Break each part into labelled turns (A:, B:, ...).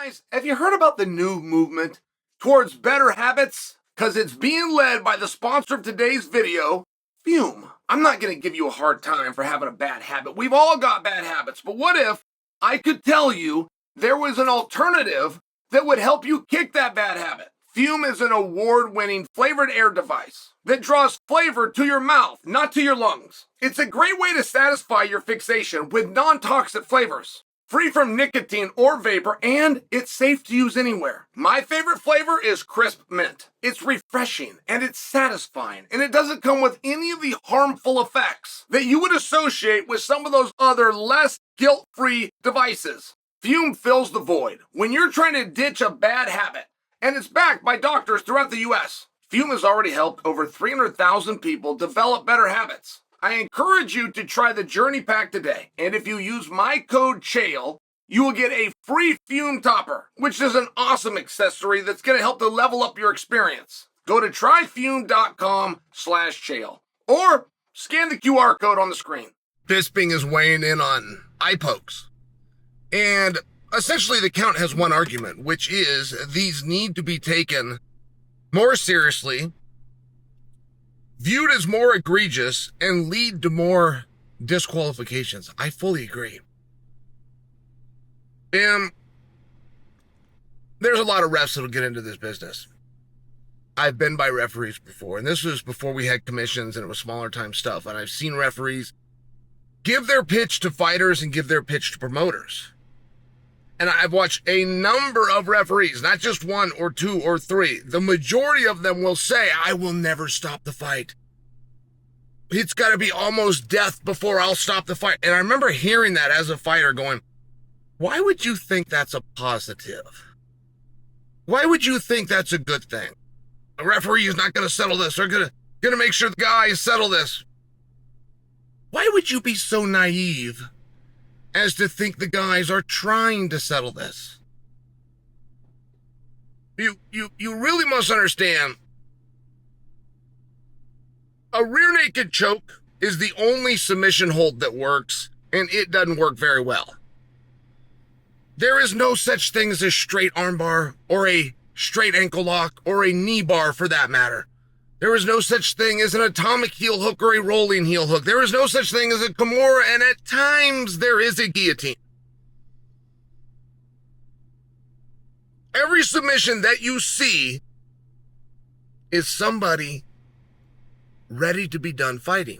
A: Guys, have you heard about the new movement towards better habits? Because it's being led by the sponsor of today's video, Fume. I'm not going to give you a hard time for having a bad habit. We've all got bad habits, but what if I could tell you there was an alternative that would help you kick that bad habit? Fume is an award-winning flavored air device that draws flavor to your mouth, not to your lungs. It's a great way to satisfy your fixation with non-toxic flavors, free from nicotine or vapor, and it's safe to use anywhere. My favorite flavor is crisp mint. It's refreshing and it's satisfying, and it doesn't come with any of the harmful effects that you would associate with some of those other less guilt-free devices. Fume fills the void when you're trying to ditch a bad habit, and it's backed by doctors throughout the U.S. Fume has already helped over 300,000 people develop better habits. I encourage you to try the Journey Pack today, and if you use my code Chael, you will get a free Fume topper, which is an awesome accessory that's going to help to level up your experience. Go to tryfume.com/Chael, or scan the QR code on the screen. Bisping is weighing in on eye pokes, and essentially the count has one argument, which is these need to be taken more seriously, viewed as more egregious, and lead to more disqualifications. I fully agree. And there's a lot of refs that'll get into this business. I've been by referees before, and this was before we had commissions and it was smaller time stuff, and I've seen referees give their pitch to fighters and give their pitch to promoters. And I've watched a number of referees, not just one or two or three. The majority of them will say, I will never stop the fight. It's got to be almost death before I'll stop the fight. And I remember hearing that as a fighter going, why would you think that's a positive? Why would you think that's a good thing? A referee is not going to settle this. They're going to make sure the guys settle this. Why would you be so naive as to think the guys are trying to settle this? You really must understand, a rear naked choke is the only submission hold that works, and it doesn't work very well. There is no such thing as a straight armbar or a straight ankle lock or a knee bar for that matter. There is no such thing as an atomic heel hook or a rolling heel hook. There is no such thing as a Kimura, and at times there is a guillotine. Every submission that you see is somebody ready to be done fighting.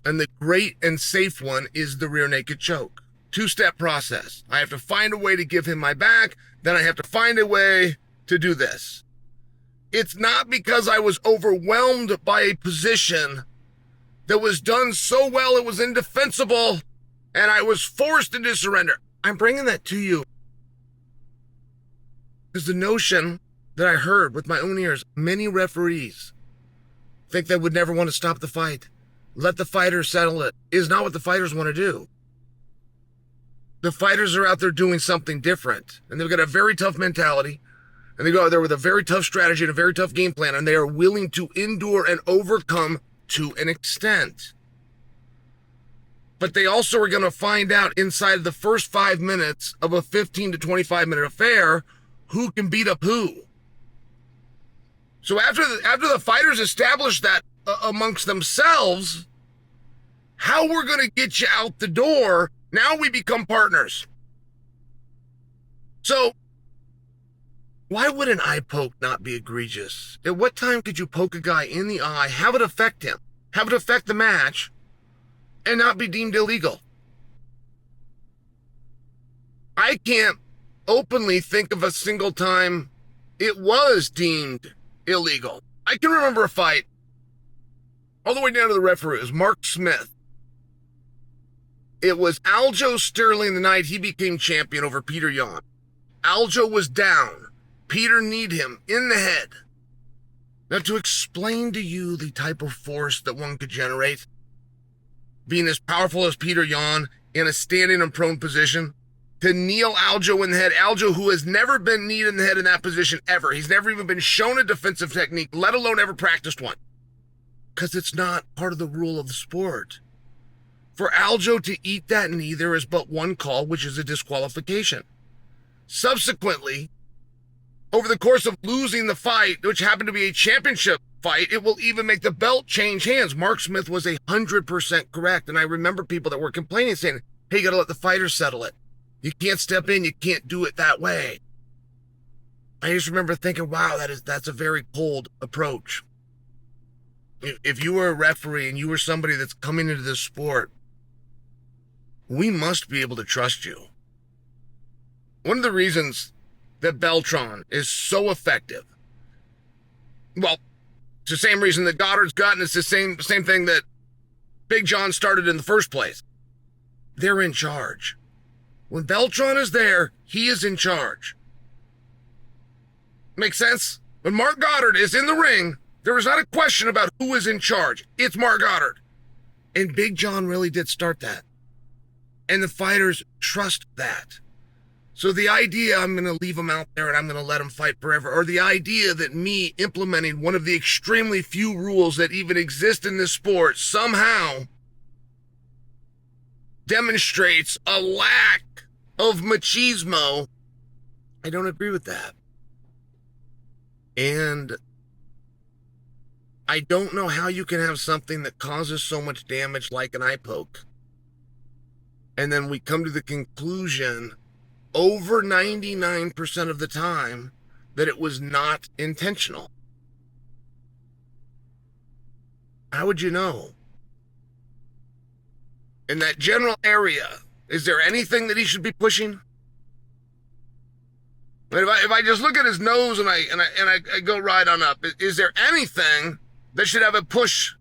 A: And the great and safe one is the rear naked choke. Two-step process. I have to find a way to give him my back, then I have to find a way to do this. It's not because I was overwhelmed by a position that was done so well it was indefensible and I was forced into surrender. I'm bringing that to you because the notion that I heard with my own ears, many referees think they would never want to stop the fight, let the fighters settle it, is not what the fighters want to do. The fighters are out there doing something different, and they've got a very tough mentality. And they go out there with a very tough strategy and a very tough game plan, and they are willing to endure and overcome to an extent. But they also are going to find out inside of the first 5 minutes of a 15 to 25 minute affair who can beat up who. So after the fighters establish that amongst themselves, how we're going to get you out the door, now we become partners. So why would an eye poke not be egregious? At what time could you poke a guy in the eye, have it affect him, have it affect the match, and not be deemed illegal? I can't openly think of a single time it was deemed illegal. I can remember a fight all the way down to the referee. It was Mark Smith. It was Aljo Sterling the night he became champion over Peter Yan. Aljo was down. Peter kneed him in the head. Now, to explain to you the type of force that one could generate, being as powerful as Peter Yan in a standing and prone position, to kneel Aljo in the head, Aljo who has never been kneed in the head in that position ever. He's never even been shown a defensive technique, let alone ever practiced one. Because it's not part of the rule of the sport. For Aljo to eat that knee, there is but one call, which is a disqualification. Subsequently, over the course of losing the fight, which happened to be a championship fight, it will even make the belt change hands. Mark Smith was 100% correct. And I remember people that were complaining saying, hey, you got to let the fighters settle it. You can't step in. You can't do it that way. I just remember thinking, wow, that's a very cold approach. If you were a referee and you were somebody that's coming into this sport, we must be able to trust you. One of the reasons that Beltran is so effective, well, it's the same reason that Goddard's gotten. It's the same thing that Big John started in the first place. They're in charge. When Beltran is there, he is in charge. Makes sense? When Mark Goddard is in the ring, there is not a question about who is in charge. It's Mark Goddard. And Big John really did start that. And the fighters trust that. So the idea I'm going to leave them out there and I'm going to let them fight forever, or the idea that me implementing one of the extremely few rules that even exist in this sport somehow demonstrates a lack of machismo, I don't agree with that. And I don't know how you can have something that causes so much damage like an eye poke. And then we come to the conclusion over 99% of the time that it was not intentional. How would you know? In that general area, is there anything that he should be pushing? If I just look at his nose and I go right on up, is there anything that should have a push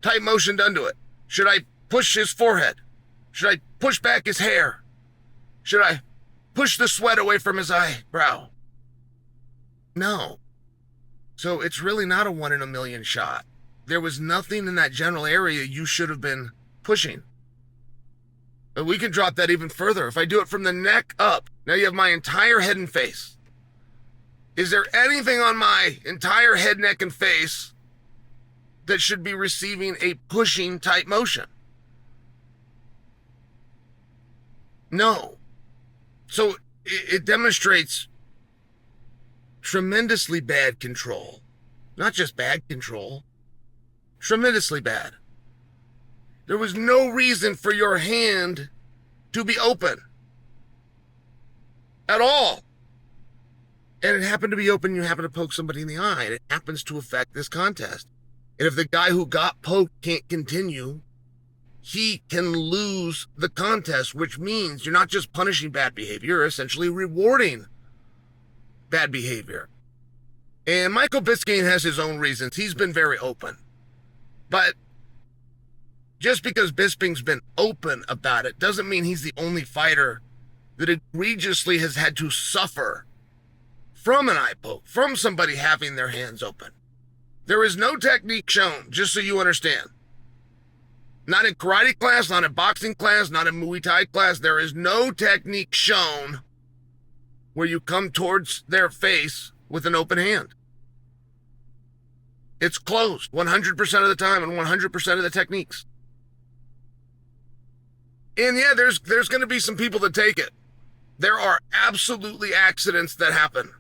A: type motion done to it? Should I push his forehead? Should I push back his hair? Should I push the sweat away from his eyebrow? No. So it's really not a 1 in a million shot. There was nothing in that general area you should have been pushing. But we can drop that even further. If I do it from the neck up, now you have my entire head and face. Is there anything on my entire head, neck, and face that should be receiving a pushing type motion? No. So it demonstrates tremendously bad control. Not just bad control. Tremendously bad. There was no reason for your hand to be open. At all. And it happened to be open, you happen to poke somebody in the eye, and it happens to affect this contest. And if the guy who got poked can't continue, he can lose the contest, which means you're not just punishing bad behavior, you're essentially rewarding bad behavior. And Michael Bisping has his own reasons. He's been very open. But just because Bisping's been open about it doesn't mean he's the only fighter that egregiously has had to suffer from an eye poke, from somebody having their hands open. There is no technique shown, just so you understand. Not in karate class, not in boxing class, not in Muay Thai class. There is no technique shown where you come towards their face with an open hand. It's closed 100% of the time and 100% of the techniques. And yeah, there's going to be some people that take it. There are absolutely accidents that happen.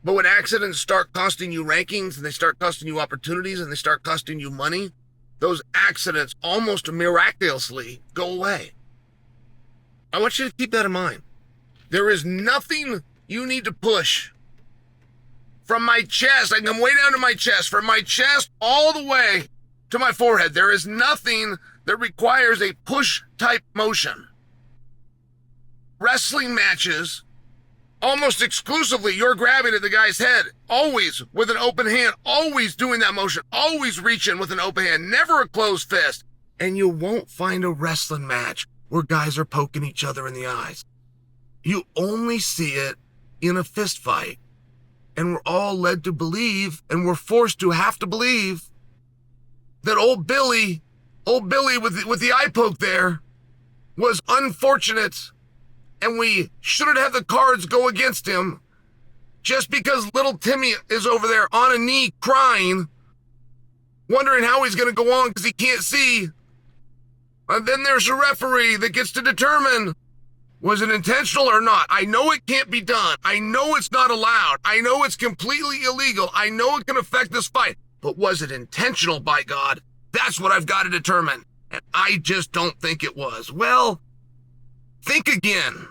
A: But when accidents start costing you rankings and they start costing you opportunities and they start costing you money, those accidents almost miraculously go away. I want you to keep that in mind. There is nothing you need to push from my chest. I come way down to my chest, from my chest all the way to my forehead. There is nothing that requires a push type motion. Wrestling matches, almost exclusively, you're grabbing at the guy's head, always with an open hand, always doing that motion, always reaching with an open hand, never a closed fist. And you won't find a wrestling match where guys are poking each other in the eyes. You only see it in a fist fight. And we're all led to believe, and we're forced to have to believe, that old Billy with the eye poke there was unfortunate, and we shouldn't have the cards go against him just because little Timmy is over there on a knee crying, wondering how he's going to go on because he can't see. And then there's a referee that gets to determine Was it intentional or not? I know it can't be done. I know it's not allowed. I know it's completely illegal. I know it can affect this fight. But was it intentional, by God? That's what I've got to determine. And I just don't think it was. Well, think again.